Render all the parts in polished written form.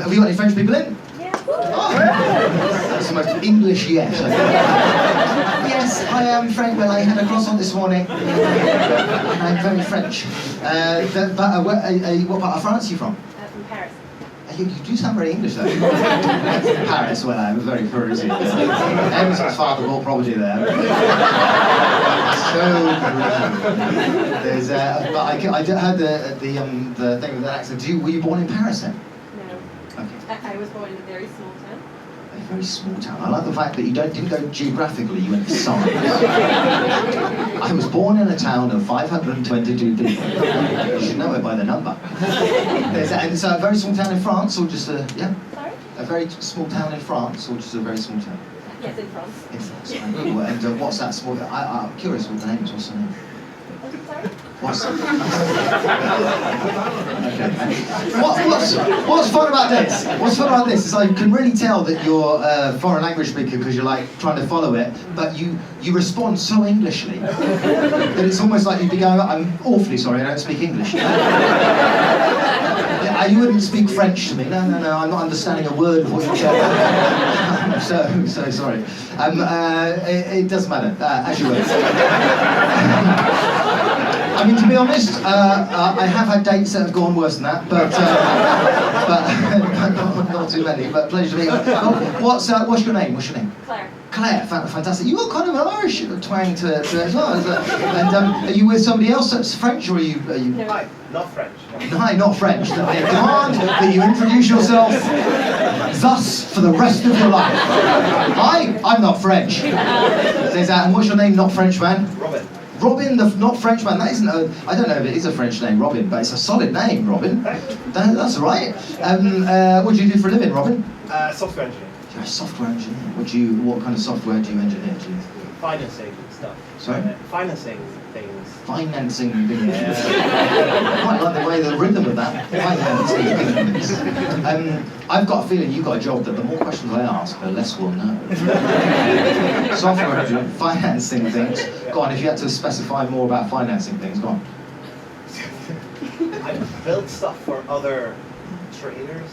Have we got any French people in? Yeah. Oh, that's the most English yes. Yes, I am Frank. Well, I had a croissant this morning. And I'm very French. What part of France are you from? From Paris. You do sound very English though. Paris, well, I'm very Parisian. Emerson's father will probably there. So there's, but I heard the thing with that accent. Were you born in Paris then? No. Okay. I was born in a very small town. A very small town. I like the fact that you didn't go geographically, you went size. I was born in a town of 522 people. You should know it by the number. And it's a very small town in France, or just a, yeah? Sorry? A very small town in France, or just a very small town? Yes, in France. In France. And what's that small, I'm curious what the name is, what's the name? Sorry? What's fun about this? What's fun about this is I can really tell that you're a foreign language speaker because you're like trying to follow it, but you respond so Englishly that it's almost like you'd be going, I'm awfully sorry, I don't speak English. You wouldn't speak French to me. No, I'm not understanding a word of what you're saying. I'm so sorry. It doesn't matter, as you will. I mean, to be honest, I have had dates that have gone worse than that, but not too many. But pleasure to meet you. What's your name? What's your name? Claire. Claire, fantastic. You've got kind of an Irish twang to it as well. And are you with somebody else that's French, or are you? No. Hi, not French. No. Hi, not French. I demand that you introduce yourself thus for the rest of your life. Hi, I'm not French. There's that. And what's your name, not French man? Robin. Robin, the not French man. That isn't a. I don't know if it is a French name, Robin, but it's a solid name, Robin. That's all right. What do you do for a living, Robin? Software engineer. You're a software engineer. What kind of software do you engineer? Financing stuff. Sorry? Financing things. Financing things. Yeah. I quite like the way, the rhythm of that. Financing things. I've got a feeling you've got a job that the more questions I ask, the less we'll know. Software engineer, financing things. Go on, if you had to specify more about financing things, go on. I build stuff for other traders,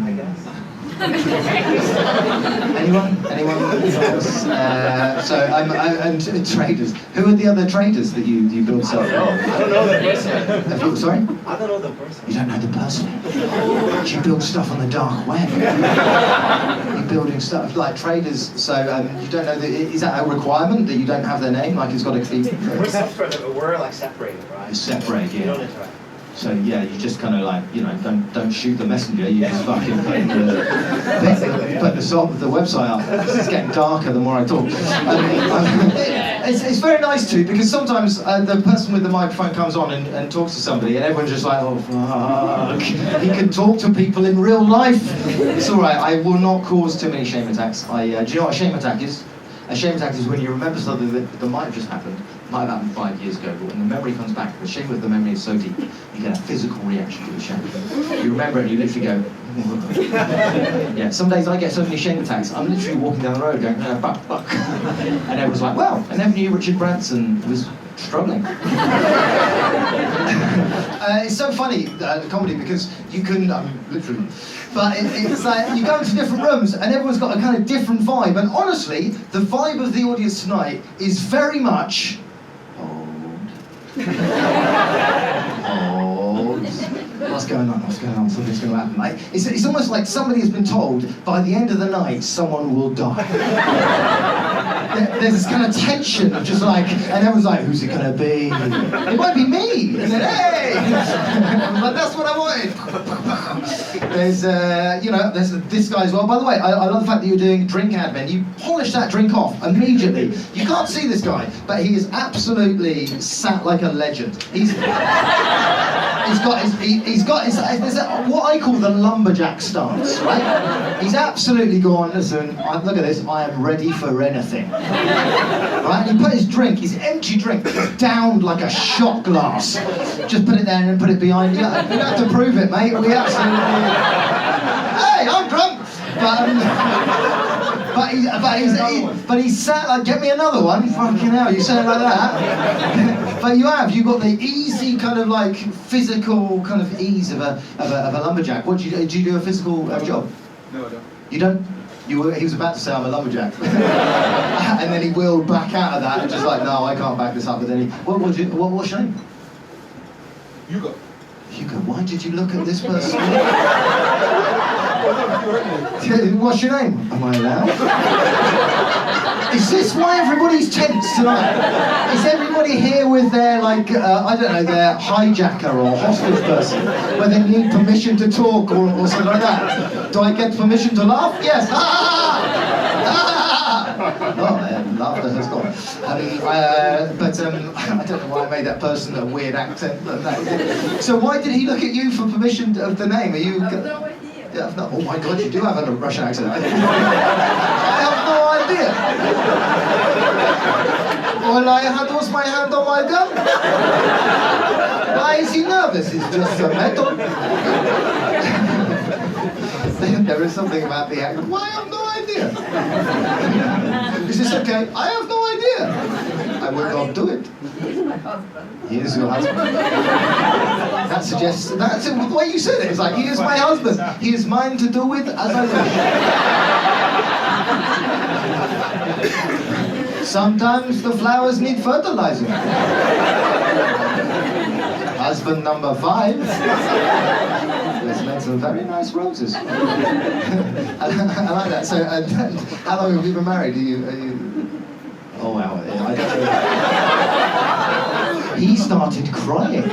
I guess. Anyone else? And traders. Who are the other traders that you build stuff for? I don't know the person. Sorry? I don't know the person. You don't know the person? Do you build stuff on the dark web? You're building stuff like traders, so you don't know, is that a requirement that you don't have their name? Like it's got to be... We're software, we're like separated, right? You're separated, yeah. You don't interact. So yeah, you just kind of like, don't shoot the messenger, you just fucking put the website up. It's getting darker the more I talk. It's very nice too, because sometimes the person with the microphone comes on and talks to somebody and everyone's just like, oh fuck. He can talk to people in real life. It's alright, I will not cause too many shame attacks. Do you know what a shame attack is? A shame attack is when you remember something that might have just happened, might have happened 5 years ago, but when the memory comes back, the shame of the memory is so deep, you get a physical reaction to the shame. You remember it and you literally go, yeah, some days I get so many shame attacks, I'm literally walking down the road going, fuck. And everyone's like, well, I never knew Richard Branson was struggling. It's so funny, comedy, because you can, literally, but it's like, you go into different rooms and everyone's got a kind of different vibe, and honestly, the vibe of the audience tonight is very much, hold. What's going on? Something's going to happen. Like, it's almost like somebody has been told, by the end of the night, someone will die. There's this kind of tension of just like, and everyone's like, who's it going to be? It might be me! And then, hey! Like, that's what I wanted! There's this guy as well. By the way, I love the fact that you're doing drink admin. You polish that drink off immediately. You can't see this guy, but he is absolutely sat like a legend. He's got what I call the lumberjack stance, right? He's absolutely gone, listen, look at this, I am ready for anything. Right? And he put his drink, his empty drink, down like a shot glass. Just put it there and then put it behind you. You don't have to prove it, mate. We absolutely... Hey, I'm drunk! But but he sat like, get me another one. Fucking hell, you say it like that. But you got the easy kind of like physical kind of ease of a lumberjack. What do you do a physical job? No, I don't. You don't? He was about to say I'm a lumberjack, and then he wheeled back out of that and just like, no, I can't back this up. But then what's your name? Hugo. Hugo, why did you look at this person? What's your name? Am I allowed? Is this why everybody's tense tonight? Is everybody here with their, like, I don't know, their hijacker or hostage person, where they need permission to talk or something like that? Do I get permission to laugh? Yes. Oh, laughter has gone. I don't know why I made that person a weird accent. So why did he look at you for permission of the name? Are you? I have no idea. Yeah, no, oh my God, you do have a Russian accent. I have no idea. All I had was my hand on my gun. Why is he nervous? It's just a metal. There is something about the accent. Why? I have no idea. Is this okay? I have no idea. I will not do it. He's my husband. He is your husband. That suggests, that's the way you said it. It's like, he is my husband. He is mine to do with as I wish. Sometimes the flowers need fertilizer. Husband number 5 has made some very nice roses. I like that. So, how long have you been married? Are you... Oh wow, I don't know. He started crying.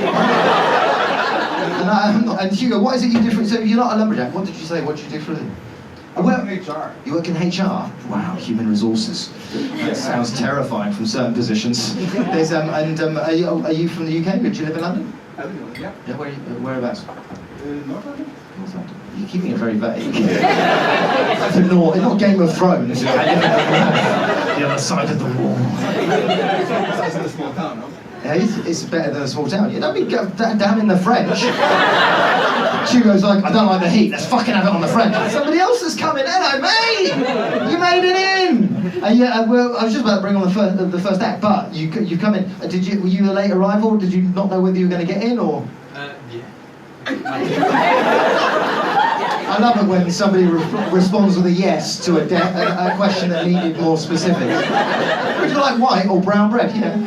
And Hugo, what is it you do for... So you're not a lumberjack. What did you say? What do you do for a living? I work in HR. You work in HR? Wow, human resources. That sounds terrifying from certain positions. There's, are you from the UK? Do you live in London? I live in London, yeah. Yeah, whereabouts? North London? North London. You're keeping it very vague. The North, not Game of Thrones. The other side of the wall. It's a small town, no? Yeah, it's better than a small town. You don't be damn in the French. Hugo's like, I don't like the heat, let's fucking have it on the French. Somebody else is coming, hello mate! You made it in! Well, I was just about to bring on the first act, but you come in. Were you a late arrival? Did you not know whether you were going to get in, or? Yeah. I love it when somebody responds with a yes to a question that needed more specific. Would you like white or brown bread? Yeah.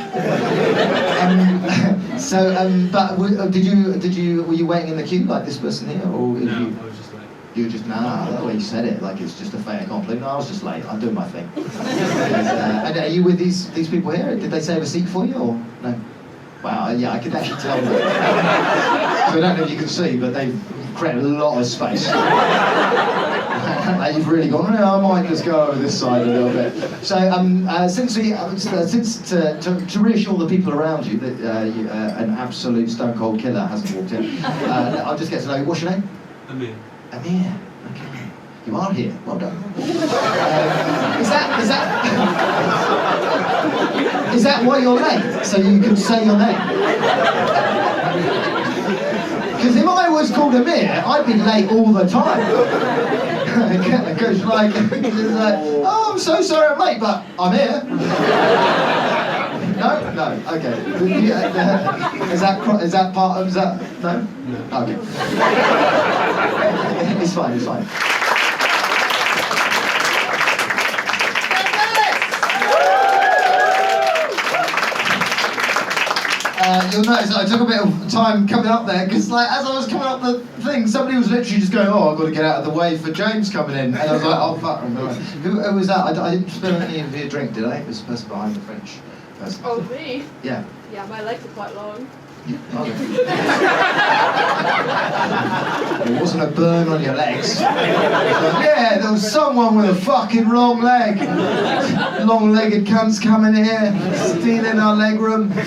Were you waiting in the queue like this person here, or? No, I was just late. You were just, the way you said it, like it's just a fait accompli. No, I was just late, I'm doing my thing. And are you with these people here? Did they save a seat for you, or no? Wow, yeah, I could actually tell that. So I don't know if you can see, but they've created a lot of space. Like you've really gone, I might just go over this side a little bit. So to reassure the people around you that an absolute stone cold killer hasn't walked in, I'll just get to know you. What's your name? Amir. Amir. Okay. You are here. Well done. Is that why you're late? So you can say your name? Because if I was called Amir, I'd be late all the time. Because like, oh, I'm so sorry I'm late, but I'm here. No, okay. Is that part of that? No. Okay. It's fine. You'll notice that I took a bit of time coming up there, because like, as I was coming up the thing, somebody was literally just going, oh, I've got to get out of the way for James coming in. And I was like, oh, fuck. Who was that? I didn't spill any of your drink, did I? It was the person behind the French person. Oh, me? Yeah. Yeah, my legs are quite long. Okay. There wasn't a burn on your legs. Yeah, there was someone with a fucking long leg. Long-legged cunts coming here, stealing our leg room. I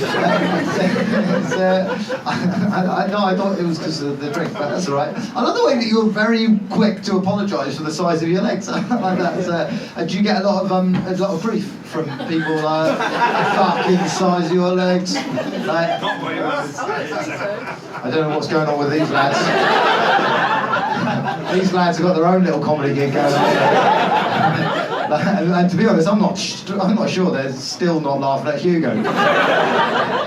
thought it was because of the drink, but that's all right. I love the way that you're very quick to apologise for the size of your legs. I like that. Do you get a lot of grief from people like fucking size of your legs? Like, I don't know what's going on with these lads. These lads have got their own little comedy gig going on. And to be honest, I'm not sure they're still not laughing at Hugo.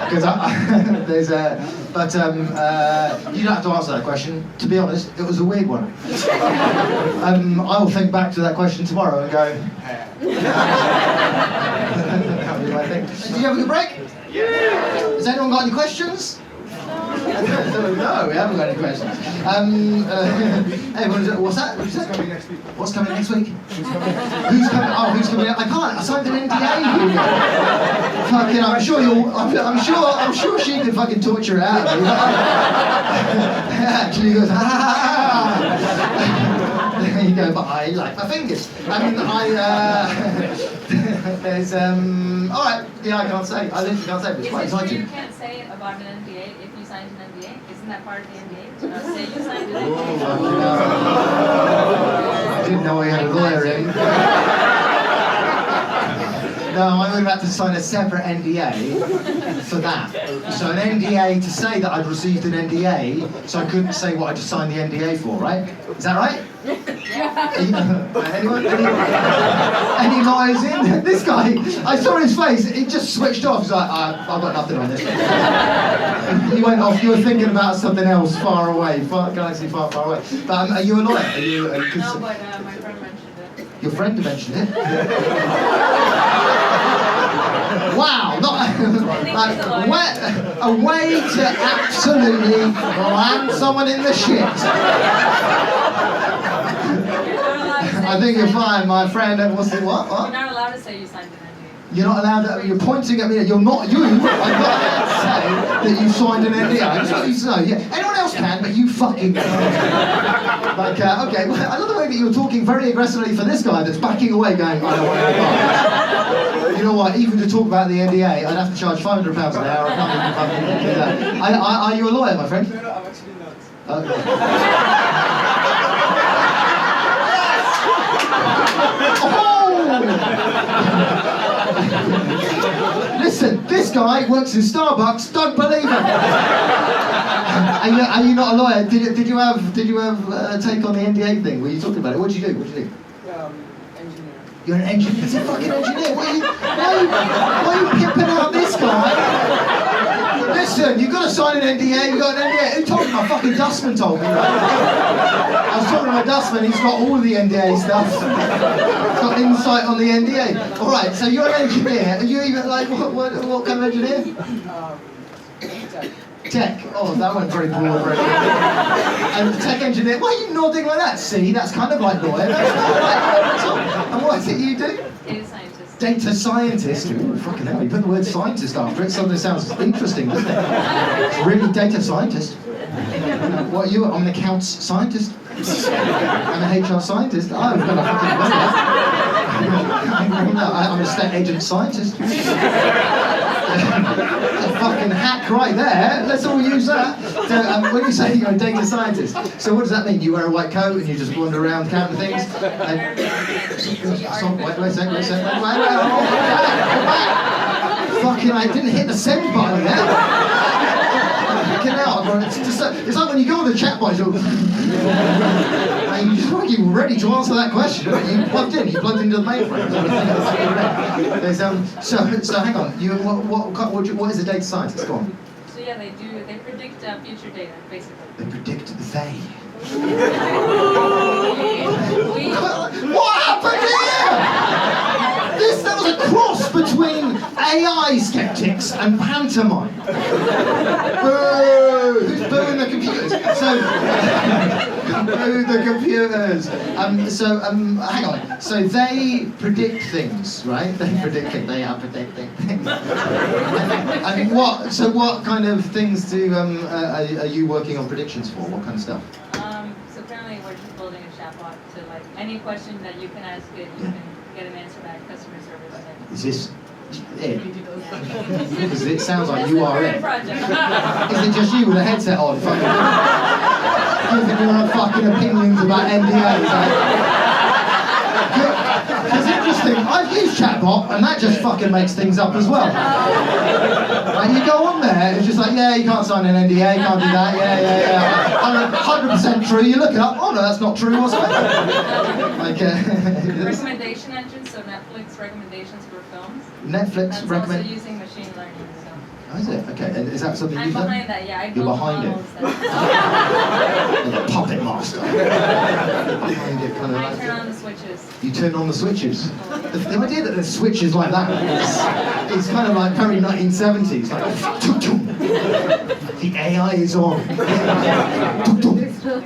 Because there's you don't have to answer that question. To be honest, it was a weird one. I'll think back to that question tomorrow and go. That'll be my thing. Did you have a good break? Yeah. Has anyone got any questions? No, we haven't got any questions. Hey, what's that? Who's coming next week? What's coming next week? Who's coming? Who's coming? Oh, who's coming? I can't. I signed an NDA. Fucking, I'm sure she could fucking torture it out of me. Actually, he goes, there you go. But I like my fingers. There's all right. Yeah, I can't say. I literally can't say. But it's quite Is it true exciting. you can't say about an NDA if you signed an NDA? Isn't that part of the NDA? To not say you signed an NDA? I didn't know I had a lawyer in. No, I would have had to sign a separate NDA for that. So an NDA to say that I'd received an NDA, so I couldn't say what I just signed the NDA for, right? Is that right? Anyone? Any lawyers in? This guy, I saw his face, he just switched off. He's like, I've got nothing on this. You went off, you were thinking about something else far away, galaxy far, far away. But are you a lawyer? Are you, No, but my friend mentioned it. Your friend mentioned it? Wow, not like a way to absolutely land someone in the shit. I think you're fine, my friend. What's it? What? You're not allowed to say you signed an NDA. You're not allowed to. You're pointing at me. You're not you. I'm not allowed to say that you signed an NDA. I just want you to know. Yeah, anyone else can, but you fucking can't. Like, okay. Well, I love the way that you're talking very aggressively for this guy that's backing away, going, I don't want to go. You know what? Even to talk about the NDA, I'd have to charge £500 an hour. I can't even fucking do that. Are you a lawyer, my friend? No, I'm actually not. Okay. Listen, this guy works in Starbucks. Don't believe him. Are you not a lawyer? Did you have take on the NDA thing? Were you talking about it? What did you do? Engineer. You're an engineer. He's a fucking engineer. Why are you pimping out this guy? Listen, you've got to sign an NDA. You got an NDA. Who told me? My fucking dustman told me. Right? I was talking to my dustman. He's got all of the NDA stuff. He's got insight on the NDA. All right. So you're an engineer. Are you even like what kind of engineer? Tech. Oh, that went very broad already. And tech engineer. Why are you nodding like that? See, that's kind of like lawyer. That's not like lawyer at all. And what is it you do? Data scientist. Data scientist. Ooh, fucking hell, you put the word scientist after it, suddenly sounds interesting, doesn't it? It's really data scientist. What are you? I'm an accounts scientist. I'm an HR scientist. I'm gonna fucking know that. I'm an estate agent scientist. A fucking hack right there. Let's all use that. So, when you say you're a data scientist, so what does that mean? You wear a white coat and you just wander around counting things? And, wait a second. Wait, fucking, I didn't hit the send button there. Fucking hell, it's like when you go on the chat box, and you're ready to answer that question. You plugged into the mainframe. So hang on. What is a data scientist? Go on. So yeah, they predict future data, basically. They predict they. We What happened here? That was a cross between AI skeptics and pantomime. Boo! Who's booing the computers? So, boo the computers. Hang on. So they predict things, right? They predict things. They are predicting things. And what? So what kind of things are you working on predictions for? What kind of stuff? So currently we're just building a chatbot to like any question that you can ask it, you can get an answer back. Customer service. Is this it? Because it sounds like you are it. Is it just you with a headset on? Fucking giving your fucking opinions about NDAs? Because it just thing, I've used chatbot, and that just fucking makes things up as well. And you go on there, it's just like, yeah, you can't sign an NDA, you can't do that, yeah. 100% true, you look it up, oh no, that's not true whatsoever. Like, Recommendation engine, so Netflix recommendations for films. Netflix That's recommend. also using machine learning. So. Oh, is it? Okay, and is that something I'm you've done? behind that, yeah. I You're built behind it. models that Like a puppet master. Behind it, kind of I like- turn on the switches. You turn on the switches. The idea that there's switches like that is kind of like very 1970s. Like, tum, tum. The AI is on. Tum, tum.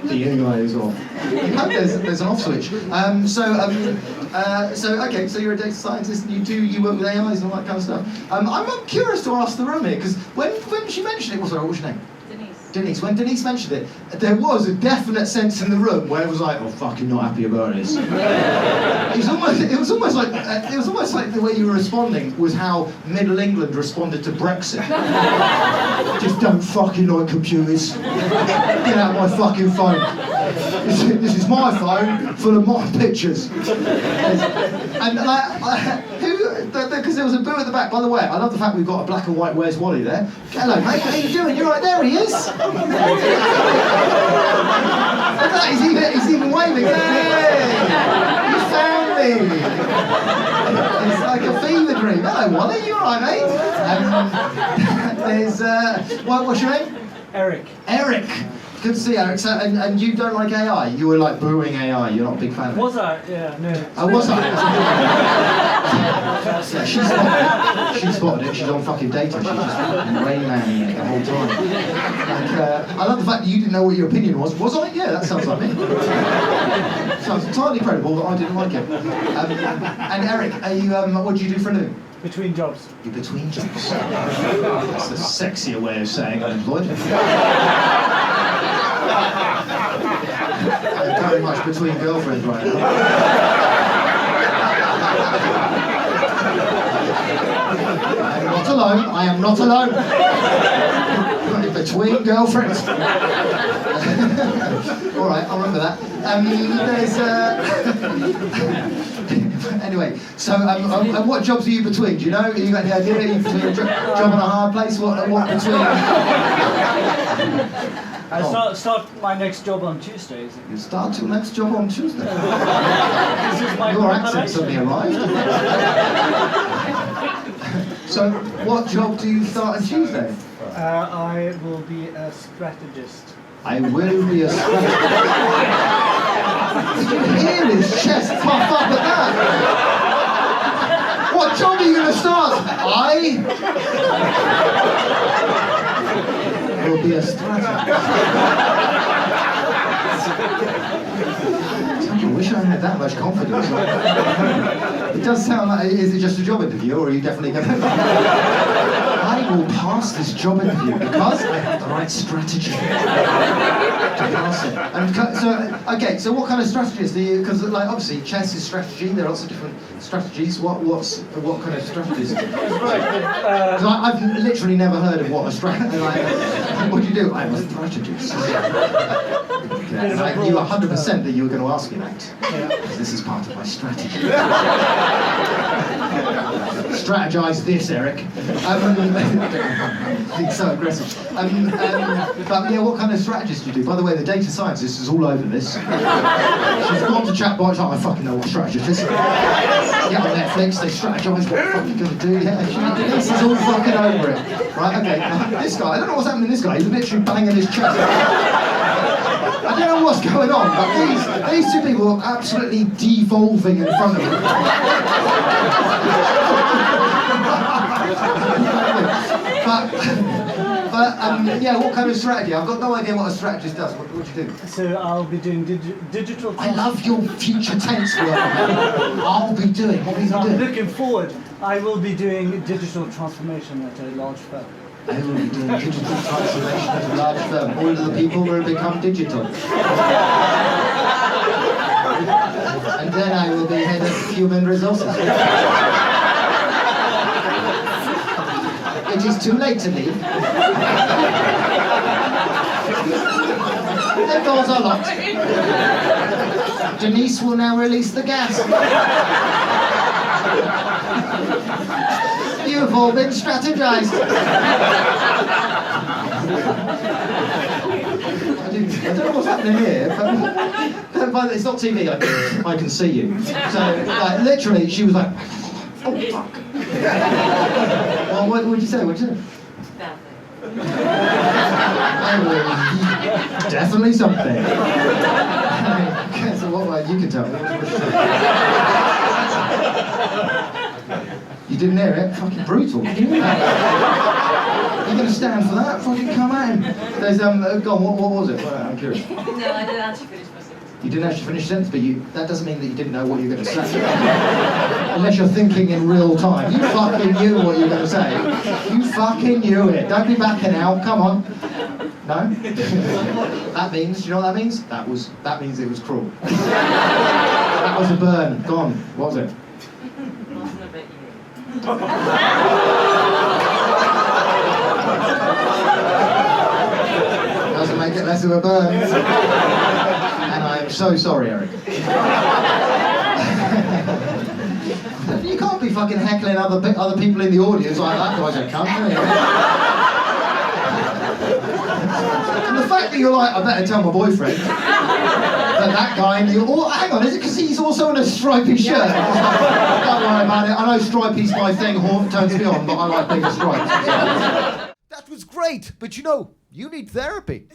The AI is on. You hope there's an off switch. So okay, so you're a data scientist and you work with AIs and all that kind of stuff. I'm curious to ask the room here because when she mentioned it, what was your name? Denise, when Denise mentioned it, there was a definite sense in the room where it was like, oh, fucking not happy about this. It was almost like the way you were responding was how Middle England responded to Brexit. Just don't fucking like computers. Get out my fucking phone. This is my phone full of my pictures. And because there was a boo at the back. By the way, I love the fact we've got a black and white Where's Wally there. Hello, mate. How you doing? You're right there. He is. Look at that. He's even waving. Hey, you found me. It's like a fever dream. Hello, Wally. You all right, mate? There's what's your name? Eric. Eric. Good to see you, Eric. So, and you don't like AI? You were like booing AI. You're not a big fan of it. Was I? Yeah, no. Oh, was I? Yeah, she spotted it. She's on fucking data. She's just fucking Rain Man the whole time. Like, I love the fact that you didn't know what your opinion was. Was I? Yeah, that sounds like me. Sounds entirely credible that I didn't like it. And Eric, are you? What do you do for a living? Between jobs. You're between jobs. That's a sexier way of saying unemployed. I'm very much between girlfriends right now. I'm not alone. I am not alone. I'm between girlfriends. All right, I'll remember that. Anyway, so what jobs are you between? Do you know? Have you got any idea? Are you between a job and a hard place? What between? I start my next job on Tuesdays. You start your next job on Tuesday. This is my Your accent suddenly arrived. So, what job do you start on Tuesday? I will be a strategist. I will be a strategist. Did you hear his chest puff up at that? What job are you going to start? I will be a strategist. I wish I had that much confidence. It does sound like, is it just a job interview or are you definitely going to... I will pass this job interview because I have the right strategy to pass it. And so what kind of strategies do you, because like obviously chess is strategy, there are lots of different strategies. What kind of strategies? Because I've literally never heard of what a strategy, like, what do you do? I'm a strategist. Okay, I knew 100% that you were going to ask me that. Because this is part of my strategy. Strategize this, Eric. Being so aggressive. But yeah, what kind of strategies do you do? By the way, the data scientist is all over this. She's gone to chatbot, she's like, I fucking know what strategist is. Yeah, on Netflix, they strategize what the fuck you're going to do. Yeah, this is all fucking over it. Right, okay. This guy, I don't know what's happening to this guy. He's literally banging his chest. I don't know what's going on, but these two people are absolutely devolving in front of him. but yeah, what kind of strategy? I've got no idea what a strategist does. What do you do? So I'll be doing digital... I love your future tense word. I'll be doing. What will you I'm do? looking forward. I will be doing digital transformation at a large firm. I will be doing digital transformation at a large firm. All of the people will become digital. And then I will be head of human resources. It is too late to leave. The doors are locked. Denise will now release the gas. You have all been strategized. I don't know what's happening here, but it's not TV. I can see you. So, like, literally, she was like, "Oh fuck." Well, what would you say? What'd you say? Definitely something. Okay, so what? You can tell me. You didn't hear it? Fucking brutal. You didn't hear that? You're going to stand for that? Fucking come at him. There's, go on, what was it? Well, I'm curious. No, I didn't actually finish my sentence. You didn't actually finish the sentence, but that doesn't mean that you didn't know what you were going to say. Unless you're thinking in real time. You fucking knew what you were going to say. You fucking knew it. Don't be backing out. Come on. No? That means, do you know what that means? That means it was cruel. That was a burn. Go on. What was it? Wasn't a bit you. Doesn't make it less of a burn. And I am so sorry, Eric. You can't be fucking heckling other people in the audience like that guy's a cunt, can you? And the fact that you're like, I better tell my boyfriend that guy, and hang on, is it because he's also in a stripy shirt? Don't worry about it. I know stripy's my thing, Horn turns me on, but I like bigger stripes. That was great, but you know, you need therapy.